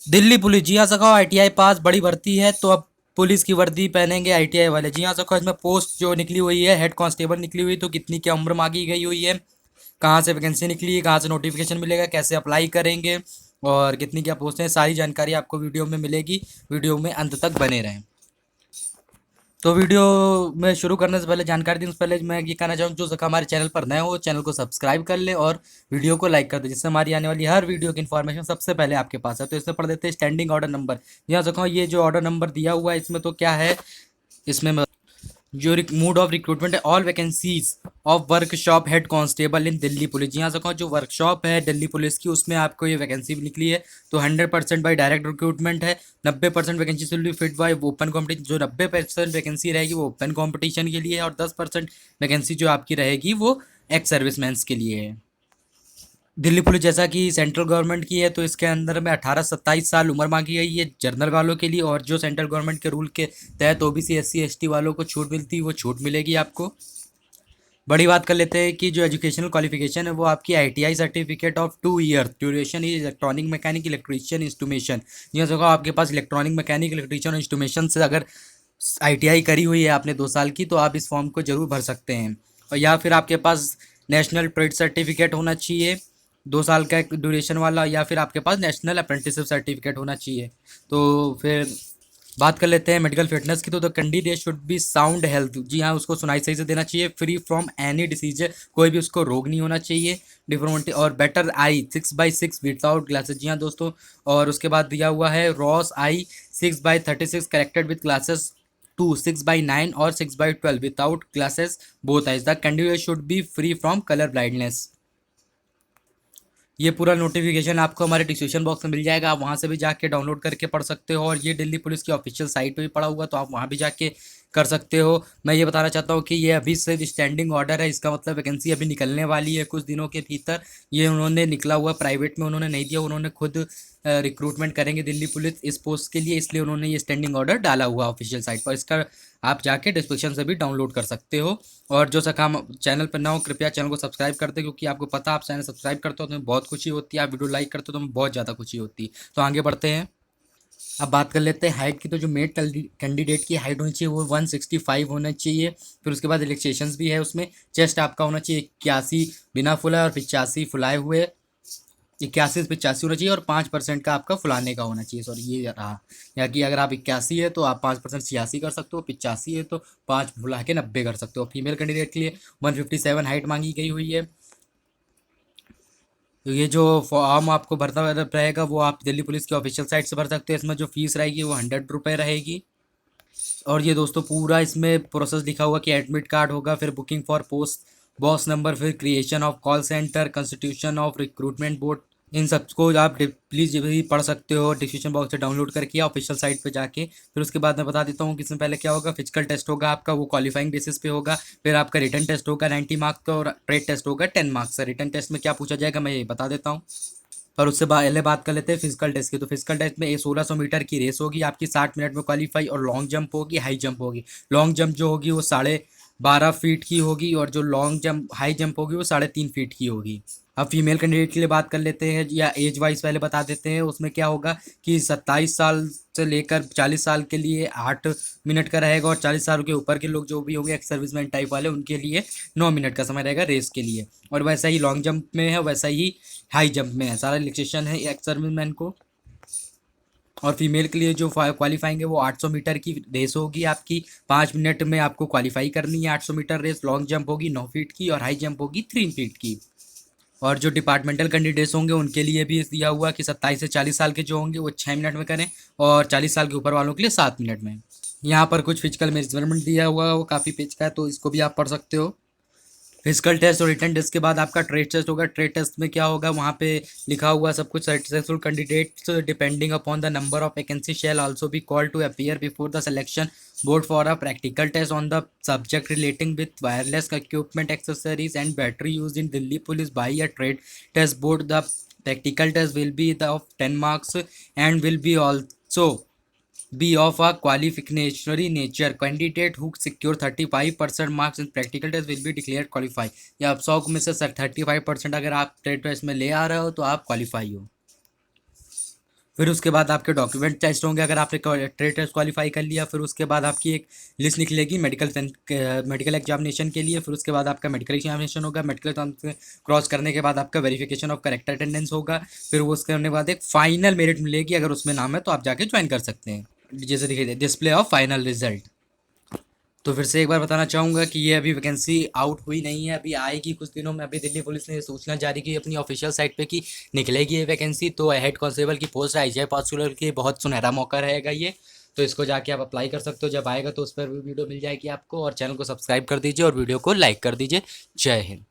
Delhi police, जी हाँ सखा, आईटीआई पास बड़ी भर्ती है, तो अब पुलिस की वर्दी पहनेंगे आईटीआई वाले। जी हाँ सखा, इसमें पोस्ट जो निकली हुई है हेड कांस्टेबल निकली हुई, तो कितनी क्या उम्र मांगी गई हुई है, कहाँ से वैकेंसी निकली है, कहाँ से नोटिफिकेशन मिलेगा, कैसे अप्लाई करेंगे और कितनी क्या पोस्ट है, सारी जानकारी आपको वीडियो में मिलेगी। वीडियो में अंत तक बने रहें। तो वीडियो में शुरू करने से पहले, जानकारी देने से पहले मैं ये कहना चाहूँ, जो सखा हमारे चैनल पर नए हो चैनल को सब्सक्राइब कर ले और वीडियो को लाइक कर दे, जिससे हमारी आने वाली हर वीडियो की इन्फॉर्मेशन सबसे पहले आपके पास है। तो इसमें पढ़ देते हैं स्टैंडिंग ऑर्डर नंबर। यहाँ सखा ये जो ऑर्डर नंबर दिया हुआ है इसमें तो क्या है, इसमें जो मोड ऑफ रिक्रूटमेंट है, all vacancies of workshop head constable in Delhi police. जी हाँ सखा, जो वर्कशॉप है दिल्ली पुलिस की उसमें आपको ये वैकेंसी निकली है, तो 100% बाई डायरेक्ट रिक्रूटमेंट है। 90% vacancy will be fit by open competition. जो 90% वैकेंसी रहेगी वो ओपन कॉम्पिटिशन के लिए है, और 10% वैकेंसी जो आपकी रहेगी वो एक्स सर्विसमैन के लिए है। दिल्ली पुलिस जैसा कि सेंट्रल गवर्नमेंट की है, तो इसके अंदर में 18 से 27 साल उम्र मांगी गई है जनरल वालों के लिए, और जो सेंट्रल गवर्नमेंट के रूल के तहत ओबीसी एससी एसटी वालों को छूट मिलती है वो छूट मिलेगी आपको। बड़ी बात कर लेते हैं कि जो एजुकेशनल क्वालिफिकेशन है वो आपकी ITI certificate of 2 year duration is electronic mechanic electrician instrumentation. यह जगह आपके पास इलेक्ट्रॉनिक मैकेनिक इलेक्ट्रीशियन और इंस्ट्रूमेशन से अगर आईटीआई करी हुई है आपने 2 साल की, तो आप इस फॉर्म को जरूर भर सकते हैं। और या फिर आपके पास नेशनल ट्रेड सर्टिफिकेट होना चाहिए 2 साल का ड्यूरेशन वाला, या फिर आपके पास नेशनल अप्रेंटिसशिप सर्टिफिकेट होना चाहिए। तो फिर बात कर लेते हैं मेडिकल फिटनेस की। तो the candidate should be sound health. जी हाँ, उसको सुनाई सही से देना चाहिए। फ्री फ्रॉम एनी डिसीज, कोई भी उसको रोग नहीं होना चाहिए। डिफॉर्मिटी और बेटर आई 6/6 विदाउट ग्लासेस। जी हाँ दोस्तों, और उसके बाद दिया हुआ है Ross I 6/36 corrected with glasses 6/9 और 6/12 without glasses both eyes. The candidate should B free from colour blindness. ये पूरा नोटिफिकेशन आपको हमारे डिस्क्रिप्शन बॉक्स में मिल जाएगा, आप वहाँ से भी जाके डाउनलोड करके पढ़ सकते हो, और ये दिल्ली पुलिस की ऑफिशियल साइट पे भी पड़ा हुआ, तो आप वहाँ भी जाके कर सकते हो। मैं ये बताना चाहता हूँ कि ये अभी सिर्फ स्टैंडिंग ऑर्डर है, इसका मतलब वैकेंसी अभी निकलने वाली है कुछ दिनों के भीतर। ये उन्होंने निकला हुआ प्राइवेट में उन्होंने नहीं दिया, उन्होंने खुद रिक्रूटमेंट करेंगे दिल्ली पुलिस इस पोस्ट के लिए, इसलिए उन्होंने ये स्टैंडिंग ऑर्डर डाला हुआ ऑफिशियल साइट पर। इसका आप जाके डिस्क्रिप्शन से भी डाउनलोड कर सकते हो। और जो सखा चैनल पर ना हो, कृपया चैनल को सब्सक्राइब कर दे, क्योंकि आपको पता आप चैनल सब्सक्राइब करते हो तो हमें बहुत खुशी होती है, आप वीडियो लाइक करते हो तो हमें बहुत ज़्यादा खुशी होती है। तो आगे बढ़ते हैं। अब बात कर लेते हैं हाइट की। तो जो मेल कैंडिडेट की हाइट होनी चाहिए वो 165 होना चाहिए। फिर उसके बाद रिलैक्सेशंस भी है उसमें। चेस्ट आपका होना चाहिए 81 बिना फुलाए और 85 फुलाए हुए। 81 से 85 होना चाहिए, और 5% का आपका फुलाने का होना चाहिए। सॉरी ये रहा, या कि अगर आप 81 है तो आप 5% 86 कर सकते हो, 85 है तो 5 फुला के 90 कर सकते हो। फीमेल कैंडिडेट के लिए 157 हाइट मांगी गई हुई है। तो ये जो फॉर्म आपको भरना रहेगा वो आप दिल्ली पुलिस की ऑफिशियल साइट से भर सकते हो। इसमें जो फीस रहेगी वो 100 रुपये रहेगी। और ये दोस्तों पूरा इसमें प्रोसेस लिखा हुआ कि एडमिट कार्ड होगा, फिर booking for post box number, फिर creation of call centre, constitution of recruitment board, इन सबको आप प्लीज़ भी पढ़ सकते हो डिस्क्रिप्शन बॉक्स से डाउनलोड करके ऑफिशियल साइट पे जाके। फिर उसके बाद मैं बता देता हूँ कि इसमें पहले क्या होगा। फिजिकल टेस्ट होगा आपका, वो क्वालिफाइंग बेसिस पे होगा। फिर आपका रिटन टेस्ट होगा 90 मार्क्स का, और ट्रेड टेस्ट होगा 10 मार्क्स का। रिटन टेस्ट में क्या पूछा जाएगा मैं ये बता देता हूँ। पर उससे पहले बात कर लेते हैं फिजिकल टेस्ट की। तो फिजिकल टेस्ट में 1600 मीटर की रेस होगी आपकी 60 मिनट में क्वालिफाई, और लॉन्ग जंप होगी, हाई जंप होगी। लॉन्ग जंप जो होगी वो 12.5 फीट की होगी, और जो लॉन्ग जंप हाई जंप होगी वो 3.5 फीट की होगी। अब फीमेल कैंडिडेट के लिए बात कर लेते हैं, या एज वाइज पहले बता देते हैं। उसमें क्या होगा कि 27 साल से लेकर 40 साल के लिए 8 मिनट का रहेगा, और 40 साल के ऊपर के लोग जो भी होंगे एक्स सर्विसमैन टाइप वाले उनके लिए 9 मिनट का समय रहेगा रेस के लिए। और वैसा ही लॉन्ग जंप में है, वैसा ही हाई जंप में है, सारा रिलैक्सेशन है एक्स सर्विसमैन को। और फीमेल के लिए जो क्वालिफाइंग है वो 800 मीटर की रेस होगी आपकी, 5 मिनट में आपको क्वालिफाई करनी है 800 मीटर रेस। लॉन्ग जंप होगी 9 फीट की, और हाई जंप होगी 3 फीट की। और जो डिपार्टमेंटल कैंडिडेट्स होंगे उनके लिए भी दिया हुआ कि 27 से 40 साल के जो होंगे वो 6 मिनट में करें, और 40 साल के ऊपर वालों के लिए 7 मिनट में। यहाँ पर कुछ फिजिकल मेजरमेंट दिया हुआ है, वो काफ़ी पेज का है, तो इसको भी आप पढ़ सकते हो। फिजिकल टेस्ट और रिटन टेस्ट के बाद आपका ट्रेड टेस्ट होगा। ट्रेड टेस्ट में क्या होगा वहाँ पे लिखा हुआ सब कुछ। Successful candidates depending upon the number of vacancy shall also be called to appear before the selection board for a practical test on the subject relating with wireless equipment accessories and battery use in Delhi police by a trade test board. The practical test will be the of 10 marks and will be also be of a qualificatory nature. Candidate who secure 35% marks in practical test will be declared qualify। या आप 100 में से 35% अगर आप trade test में ले आ रहे हो तो आप क्वालिफाई हो। फिर उसके बाद आपके डॉक्यूमेंट टेस्ट होंगे अगर आपने ट्रेड टेस्ट क्वालिफाई कर लिया। फिर उसके बाद आपकी एक लिस्ट निकलेगी मेडिकल एग्जामिनेशन के लिए। फिर उसके बाद आपका मेडिकल एग्जामिनेशन होगा। मेडिकल एग्जाम क्रॉस करने के बाद आपका वेरिफिकेशन ऑफ करेक्ट अटेंडेंस होगा। फिर वो उसके करने के बाद एक फाइनल मेरिट मिलेगी, अगर उसमें नाम है तो आप जाके ज्वाइन कर सकते हैं। जैसे देखिए डिस्प्ले ऑफ फाइनल रिजल्ट। तो फिर से एक बार बताना चाहूँगा कि ये अभी वैकेंसी आउट हुई नहीं है, अभी आएगी कुछ दिनों में। अभी दिल्ली पुलिस ने ये सूचना जारी की अपनी ऑफिशियल साइट पे कि निकलेगी ये वैकेंसी। तो हेड कांस्टेबल की पोस्ट आईजीआई पास के बहुत सुनहरा मौका रहेगा ये। तो इसको जाके आप अप्लाई कर सकते हो, जब आएगा तो उस पर भी वीडियो मिल जाएगी आपको। और चैनल को सब्सक्राइब कर दीजिए और वीडियो को लाइक कर दीजिए। जय हिंद।